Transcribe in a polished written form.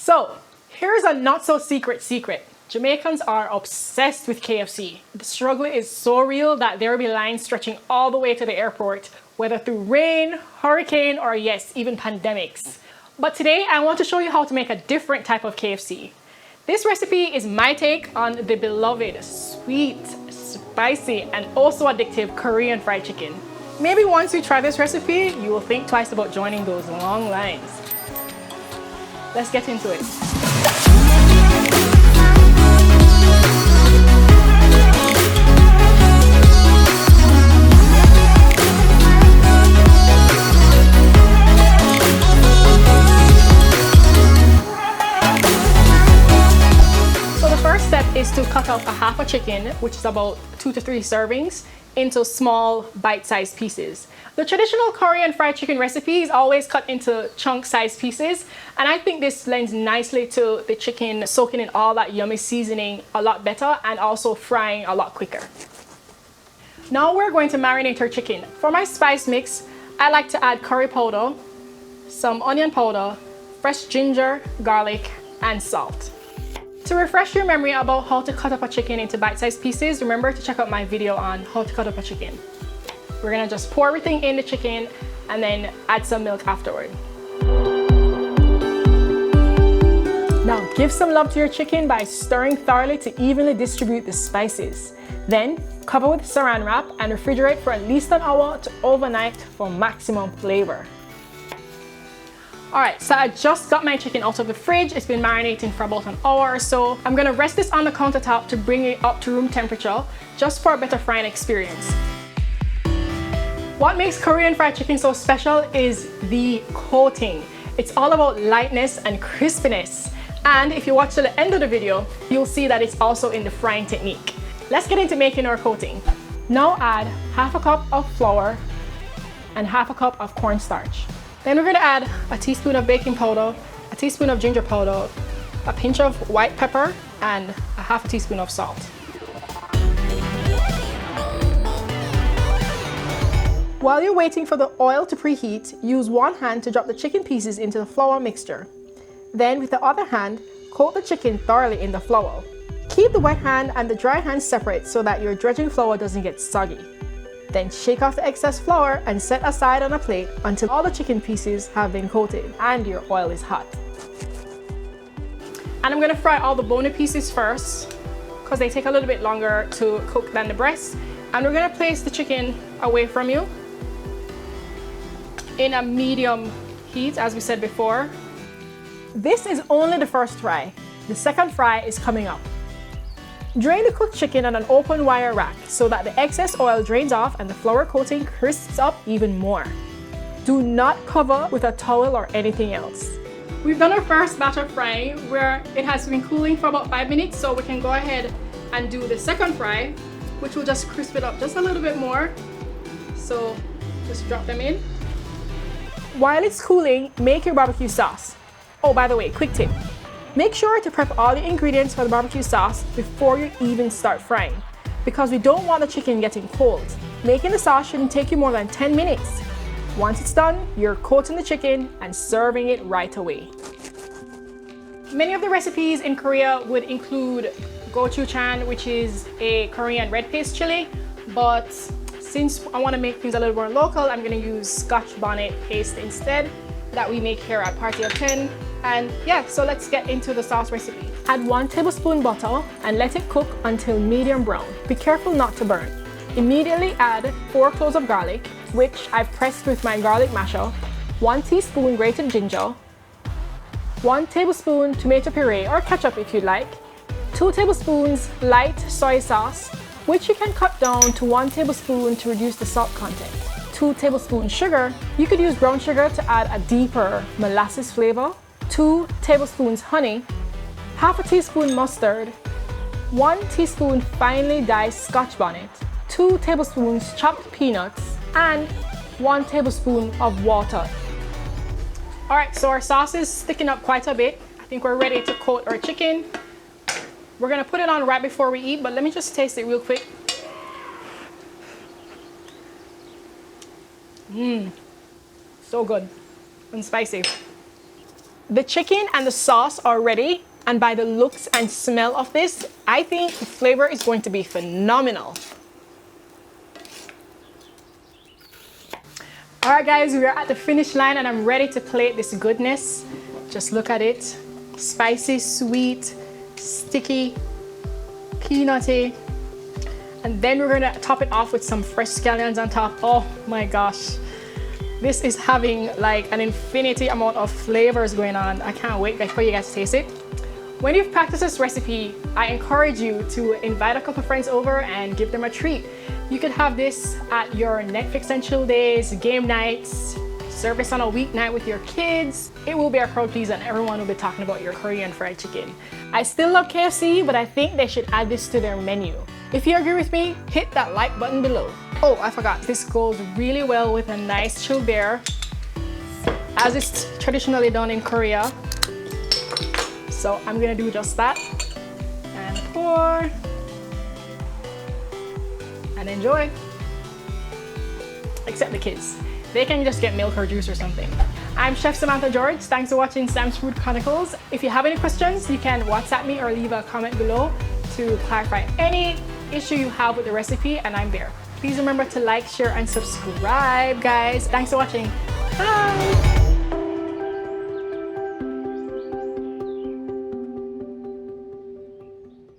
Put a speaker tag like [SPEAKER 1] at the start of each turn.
[SPEAKER 1] So here's a not so secret. Jamaicans are obsessed with KFC. The struggle is so real that there will be lines stretching all the way to the airport, whether through rain, hurricane, or yes, even pandemics. But today I want to show you how to make a different type of KFC. This recipe is my take on the beloved, sweet, spicy, and also addictive Korean fried chicken. Maybe once you try this recipe, you will think twice about joining those long lines. Let's get into it. Is to cut up a half a chicken, which is about 2 to 3 servings, into small bite-sized pieces. The traditional Korean fried chicken recipe is always cut into chunk-sized pieces, and I think this lends nicely to the chicken soaking in all that yummy seasoning a lot better and also frying a lot quicker. Now we're going to marinate our chicken. For my spice mix, I like to add curry powder, some onion powder, fresh ginger, garlic, and salt. To refresh your memory about how to cut up a chicken into bite-sized pieces, remember to check out my video on how to cut up a chicken. We're gonna just pour everything in the chicken and then add some milk afterward. Now give some love to your chicken by stirring thoroughly to evenly distribute the spices. Then cover with saran wrap and refrigerate for at least an hour to overnight for maximum flavor. Alright, so I just got my chicken out of the fridge. It's been marinating for about an hour or so. I'm gonna rest this on the countertop to bring it up to room temperature, just for a better frying experience. What makes Korean fried chicken so special is the coating. It's all about lightness and crispiness. And if you watch to the end of the video, you'll see that it's also in the frying technique. Let's get into making our coating. Now add half a cup of flour and half a cup of cornstarch. Then we're going to add a teaspoon of baking powder, a teaspoon of ginger powder, a pinch of white pepper, and a half a teaspoon of salt. While you're waiting for the oil to preheat, use one hand to drop the chicken pieces into the flour mixture. Then with the other hand, coat the chicken thoroughly in the flour. Keep the wet hand and the dry hand separate so that your dredging flour doesn't get soggy. Then shake off the excess flour and set aside on a plate until all the chicken pieces have been coated and your oil is hot. And I'm going to fry all the bony pieces first because they take a little bit longer to cook than the breast. And we're going to place the chicken away from you in a medium heat, as we said before. This is only the first fry. The second fry is coming up. Drain the cooked chicken on an open wire rack so that the excess oil drains off and the flour coating crisps up even more. Do not cover with a towel or anything else. We've done our first batch of frying where it has been cooling for about 5 minutes, so we can go ahead and do the second fry, which will just crisp it up just a little bit more. So just drop them in. While it's cooling, make your barbecue sauce. Oh, by the way, quick tip. Make sure to prep all the ingredients for the barbecue sauce before you even start frying, because we don't want the chicken getting cold. Making the sauce shouldn't take you more than 10 minutes. Once it's done, you're coating the chicken and serving it right away. Many of the recipes in Korea would include gochujang, which is a Korean red paste chili, but since I want to make things a little more local, I'm going to use Scotch Bonnett paste instead that we make here at Party of 10. And yeah, so let's get into the sauce recipe. Add 1 tablespoon butter and let it cook until medium brown. Be careful not to burn. Immediately add 4 cloves of garlic, which I've pressed with my garlic masher, 1 teaspoon grated ginger, 1 tablespoon tomato puree or ketchup if you'd like, 2 tablespoons light soy sauce, which you can cut down to 1 tablespoon to reduce the salt content, 2 tablespoons sugar. You could use brown sugar to add a deeper molasses flavor, 2 tablespoons honey, half a teaspoon mustard, 1 teaspoon finely diced Scotch Bonnet, 2 tablespoons chopped peanuts, and 1 tablespoon of water. Alright, so our sauce is sticking up quite a bit. I think we're ready to coat our chicken. We're gonna put it on right before we eat, but let me just taste it real quick. So good and spicy. The chicken and the sauce are ready, and by the looks and smell of this, I think the flavor is going to be phenomenal. All right guys, we are at the finish line and I'm ready to plate this goodness. Just look at it. Spicy, sweet, sticky, peanutty. And then we're gonna top it off with some fresh scallions on top. Oh my gosh. This is having like an infinity amount of flavors going on. I can't wait for you guys to taste it. When you've practiced this recipe, I encourage you to invite a couple friends over and give them a treat. You could have this at your Netflix and chill days, game nights, serve this on a weeknight with your kids. It will be a crowd pleaser and everyone will be talking about your Korean fried chicken. I still love KFC, but I think they should add this to their menu. If you agree with me, hit that like button below. Oh, I forgot. This goes really well with a nice chilled beer, as it's traditionally done in Korea. So I'm gonna do just that. And pour. And enjoy. Except the kids. They can just get milk or juice or something. I'm Chef Samantha George. Thanks for watching Sam's Food Chronicles. If you have any questions, you can WhatsApp me or leave a comment below to clarify any issue you have with the recipe, and I'm there. Please remember to like, share, and subscribe, guys. Thanks for watching. Bye.